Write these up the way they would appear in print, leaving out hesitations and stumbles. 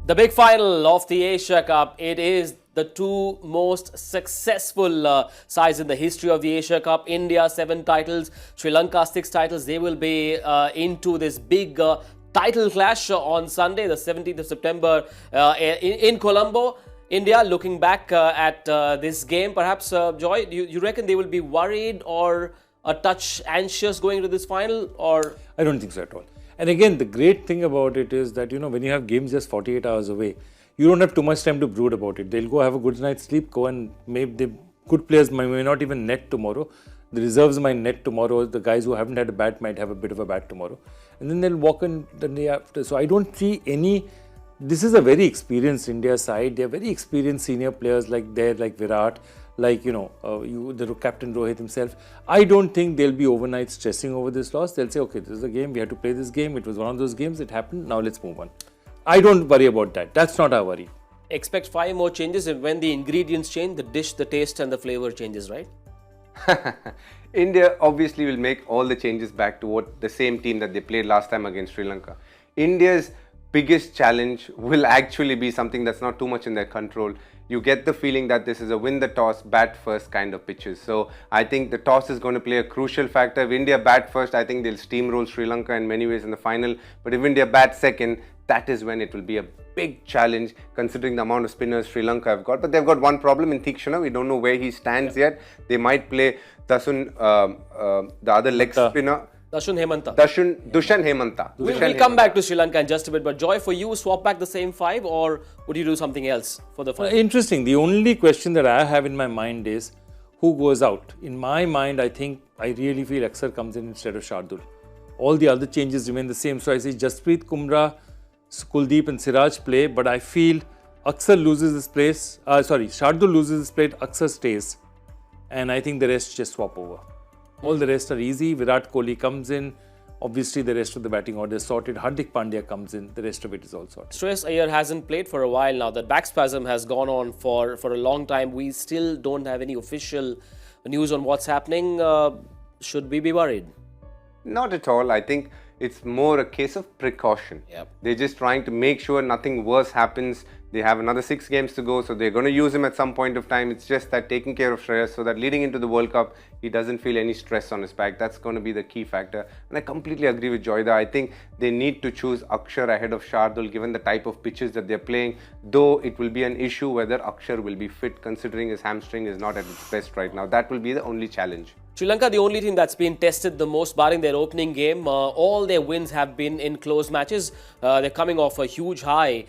The big final of the Asia Cup, it is the two most successful sides in the history of the Asia Cup. India, 7 titles, Sri Lanka, 6 titles. They will be into this big title clash on Sunday, the 17th of September in Colombo. India looking back at this game, perhaps, Joy, you reckon they will be worried or a touch anxious going into this final? Or I don't think so at all. And again, the great thing about it is that, when you have games just 48 hours away, you don't have too much time to brood about it. They'll go have a good night's sleep, go and maybe the good players may not even net tomorrow. The reserves might net tomorrow. The guys who haven't had a bat might have a bit of a bat tomorrow. And then they'll walk in the day after. So I don't see any. This is a very experienced India side. They're very experienced senior players like Virat, like, the captain Rohit himself. I don't think they'll be overnight stressing over this loss. They'll say, okay, this is a game. We had to play this game. It was one of those games. It happened. Now let's move on. I don't worry about that. That's not our worry. Expect 5 more changes, and when the ingredients change, the dish, the taste and the flavor changes, right? India obviously will make all the changes back to the same team that they played last time against Sri Lanka. India's biggest challenge will actually be something that's not too much in their control. You get the feeling that this is a win the toss, bat first kind of pitches. So I think the toss is going to play a crucial factor. If India bat first, I think they'll steamroll Sri Lanka in many ways in the final. But if India bat second, that is when it will be a big challenge considering the amount of spinners Sri Lanka have got. But they've got one problem in Theekshana. We don't know where he stands yet. They might play Dasun, the other leg spinner. Dushan Hemanta. Dushan Hemanta. We'll come back to Sri Lanka in just a bit. But Joy, for you, swap back the same 5, or would you do something else for the final? Interesting. The only question that I have in my mind is who goes out. In my mind, I really feel Axar comes in instead of Shardul. All the other changes remain the same. So I see Jasprit, Kumra, Kuldeep and Siraj play. But I feel Axar loses his place. Shardul loses his place. Axar stays. And I think the rest just swap over. All the rest are easy. Virat Kohli comes in. Obviously, the rest of the batting order is sorted. Hardik Pandya comes in. The rest of it is all sorted. Shreyas Iyer hasn't played for a while now. That back spasm has gone on for a long time. We still don't have any official news on what's happening. Should we be worried? Not at all. I think it's more a case of precaution. Yep. They're just trying to make sure nothing worse happens. They have another 6 games to go, so they're going to use him at some point of time. It's just that taking care of Shreyas so that leading into the World Cup, he doesn't feel any stress on his back. That's going to be the key factor. And I completely agree with Joyda. I think they need to choose Akshar ahead of Shardul given the type of pitches that they're playing. Though it will be an issue whether Akshar will be fit considering his hamstring is not at its best right now. That will be the only challenge. Sri Lanka, the only team that's been tested the most, barring their opening game. All their wins have been in close matches. They're coming off a huge high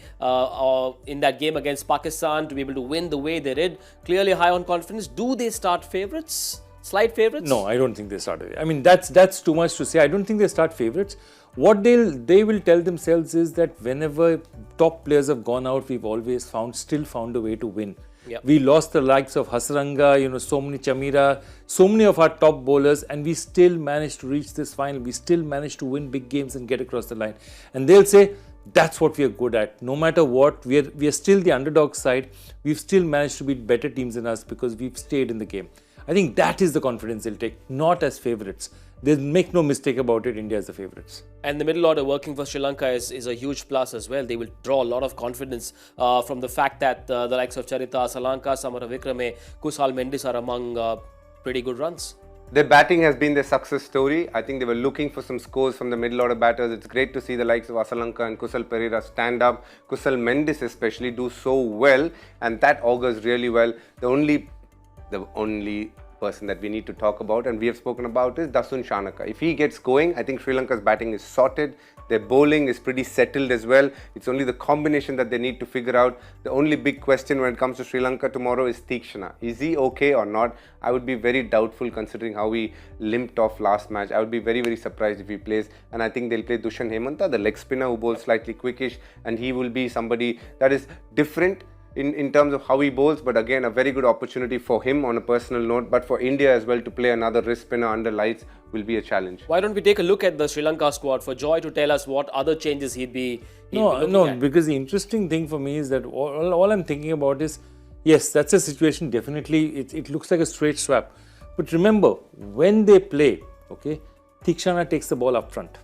in that game against Pakistan to be able to win the way they did. Clearly high on confidence. Do they start favourites? Slight favourites? No, I don't think they start. I mean, that's too much to say. I don't think they start favourites. What they will tell themselves is that whenever top players have gone out, we've always still found a way to win. Yep. We lost the likes of Hasaranga, Somni Chamira, so many of our top bowlers, and we still managed to reach this final. We still managed to win big games and get across the line. And they'll say, that's what we are good at. No matter what, we are still the underdog side. We've still managed to beat better teams than us because we've stayed in the game. I think that is the confidence they'll take, not as favourites. They'll make no mistake about it, India is the favourites. And the middle order working for Sri Lanka is a huge plus as well. They will draw a lot of confidence from the fact that the likes of Charita, Salanka, Samara Vikrame, Kusal Mendis are among pretty good runs. Their batting has been their success story. I think they were looking for some scores from the middle order batters. It's great to see the likes of Asalanka and Kusal Perera stand up. Kusal Mendis especially do so well, and that augurs really well. The only person that we need to talk about and we have spoken about is Dasun Shanaka. If he gets going, I think Sri Lanka's batting is sorted. Their bowling is pretty settled as well. It's only the combination that they need to figure out. The only big question when it comes to Sri Lanka tomorrow is Theekshana. Is he okay or not? I would be very doubtful considering how he limped off last match. I would be very, very surprised if he plays. And I think they'll play Dushan Hemanta, the leg spinner who bowls slightly quickish, and he will be somebody that is different in terms of how he bowls, but again a very good opportunity for him on a personal note. But for India as well to play another wrist spinner under lights will be a challenge. Why don't we take a look at the Sri Lanka squad for Joy to tell us what other changes he'd be looking at? Because the interesting thing for me is that all I'm thinking about is, yes, that's a situation, definitely it looks like a straight swap. But remember, when they play, okay, Theekshana takes the ball up front,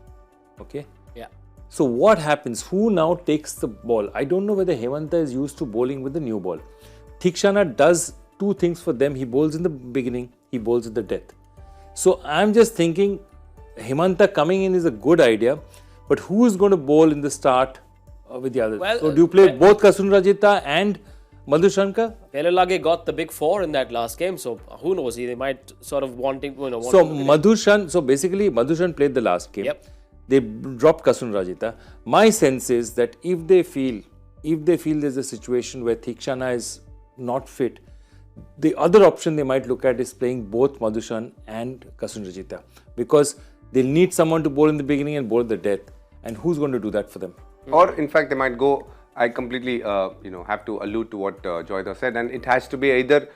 okay? Yeah. So what happens? Who now takes the ball? I don't know whether Hemanta is used to bowling with the new ball. Thikshana does two things for them. He bowls in the beginning, he bowls at the death. So I'm just thinking Hemanta coming in is a good idea, but who is going to bowl in the start with the others? Well, so do you play both Kasun Rajita and Madhushanka? Pelolage got the big 4 in that last game, so who knows? They might sort of wanting. So Madhushan, so basically Madhushan played the last game. Yep. They dropped Kasun Rajita. My sense is that if they feel there's a situation where Thikshana is not fit, the other option they might look at is playing both Madhushan and Kasun Rajita, because they'll need someone to bowl in the beginning and bowl at the death. And who's going to do that for them? Or in fact, they might go. I completely, have to allude to what Joyda said, and it has to be either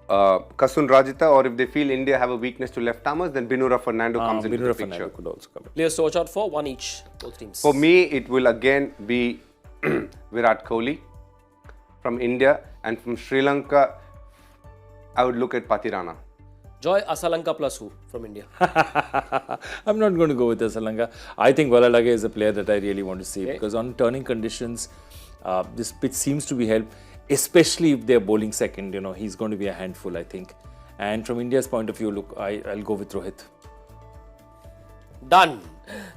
Kasun Rajita, or if they feel India have a weakness to left armers, then Binura Fernando comes into the picture. Fernando could also come in. Players to watch out for, one each, both teams. For me, it will again be Virat Kohli from India, and from Sri Lanka, I would look at Pathirana. Joy, Asalanka plus who from India? I'm not going to go with Asalanka. I think Valalage is a player that I really want to see, because on turning conditions, this pitch seems to be helped, especially if they're bowling second. He's going to be a handful, I think. And from India's point of view, look, I'll go with Rohit. Done.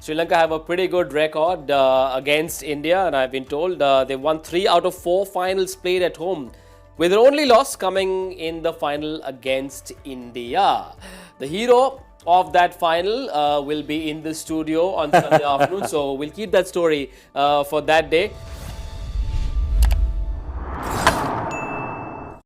Sri Lanka have a pretty good record against India, and I've been told they won 3 out of 4 finals played at home, with their only loss coming in the final against India. The hero of that final will be in the studio on Sunday afternoon, so we'll keep that story for that day.